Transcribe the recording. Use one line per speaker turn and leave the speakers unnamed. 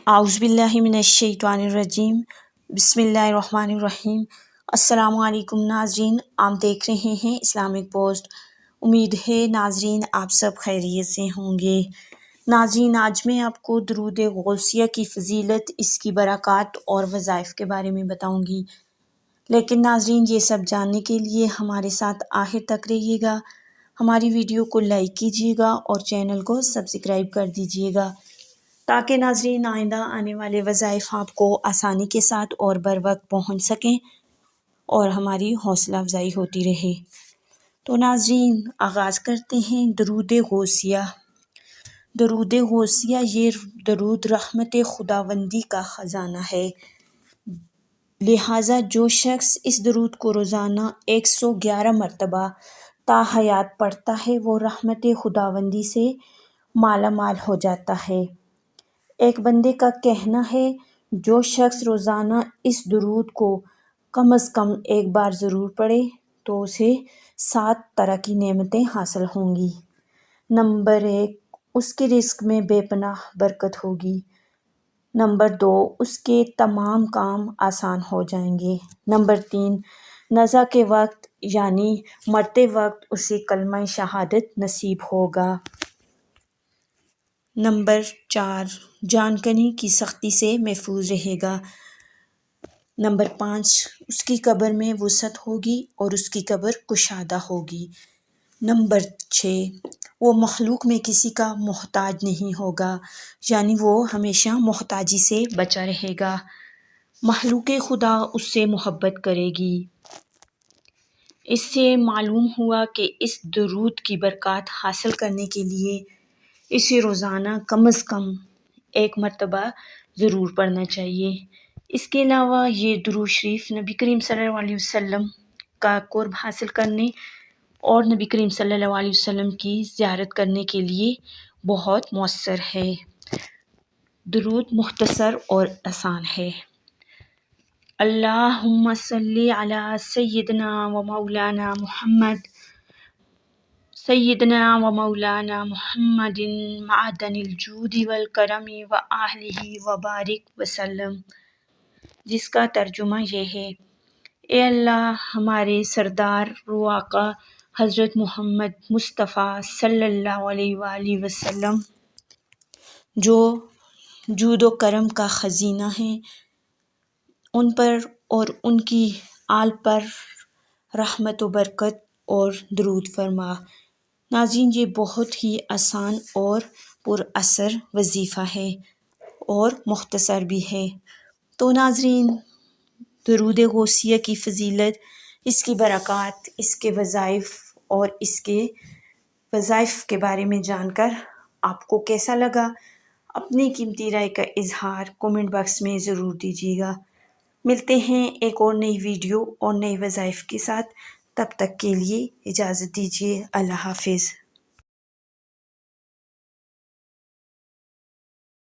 आउज़ुबिल्लाहि मिनश्शैतानिर्रजीम बिस्मिल्लाहिर्रहमानिर्रहीम। अस्सलामु अलैकुम नाज़रीन, आप देख रहे हैं इस्लामिक पोस्ट। उम्मीद है नाज़रीन आप सब खैरियत से होंगे। नाज़रीन, आज मैं आपको दुरूद गौसिया की फ़जीलत, इसकी बरक़ात और वज़ाइफ के बारे में बताऊँगी। लेकिन नाज़रीन, ये सब जानने के लिए हमारे साथ आखिर तक रहिएगा। हमारी वीडियो को लाइक कीजिएगा और चैनल को सब्सक्राइब कर दीजिएगा ताकि नाज़रीन आइंदा आने वाले वज़ाइफ आपको आसानी के साथ और बर वक्त पहुँच सकें और हमारी हौसला अफजाई होती रहे। तो नाज़रीन, आगाज़ करते हैं दुरूद गौसिया। दुरूद गौसिया ये दुरूद रहमत खुदावंदी का ख़जाना है। लिहाजा जो शख्स इस दुरूद को रोज़ाना 111 मरतबा ताहयात पढ़ता है वो रहमत खुदावंदी से माला माल हो जाता है। एक बंदे का कहना है, जो शख्स रोज़ाना इस दुरूद को कम अज़ कम एक बार ज़रूर पढ़े तो उसे 7 तरह की नेमतें हासिल होंगी। नंबर 1, उसके रिस्क में बेपनाह बरकत होगी। नंबर 2, उसके तमाम काम आसान हो जाएंगे। नंबर 3, नज़ा के वक्त यानी मरते वक्त उसे कलमा शहादत नसीब होगा। नंबर 4, जानकनी की सख्ती से महफूज रहेगा। नंबर 5, उसकी कब्र में वुसअत होगी और उसकी कब्र कुशादा होगी। नंबर 6, वो मखलूक में किसी का मोहताज नहीं होगा, यानी वो हमेशा मोहताजी से बचा रहेगा। मखलूक खुदा उससे मोहब्बत करेगी। इससे मालूम हुआ कि इस दुरूद की बरक़ात हासिल करने के लिए इसे रोज़ाना कम अज़ कम 1 मरतबा ज़रूर पढ़ना चाहिए। इसके अलावा ये दुरूद शरीफ नबी करीम सल्लल्लाहु अलैहि वसल्लम का क़ुर्ब हासिल करने और नबी करीम सल्लल्लाहु अलैहि वसल्लम की ज़ियारत करने के लिए बहुत मौसर है। दुरूद मुख्तसर और आसान है। अल्लाहुम्मा सल्ली अला सय्यिदना व मौलाना मुहम्मद सय्यिदना व मौलाना मुहम्मदिन मअदनिल जूदी वल करमी व आलिही व बारिक वसल्लम, जिसका तर्जुमा ये है, ए अल्लाह, हमारे सरदार व आका हज़रत मोहम्मद मुस्तफ़ा सल्लल्लाहु अलैहि वसल्लम जो जूद व करम का ख़ज़ीना है, उन पर और उनकी आल पर रहमत व बरकत और दरूद फरमा। नाज़रीन, ये बहुत ही आसान और पुरअसर वजीफ़ा है और मुख्तसर भी है। तो नाज़रीन, दुरूद गौसिया की फ़जीलत, इसकी बरक़ात, इसके वज़ाइफ और इसके वज़ाइफ के बारे में जानकर आपको कैसा लगा, अपनी कीमती राय का इजहार कमेंट बॉक्स में ज़रूर दीजिएगा। मिलते हैं एक और नई वीडियो और नए वज़ाइफ के साथ। तब तक के लिए इजाज़त दीजिए। अल्लाह हाफ़िज़।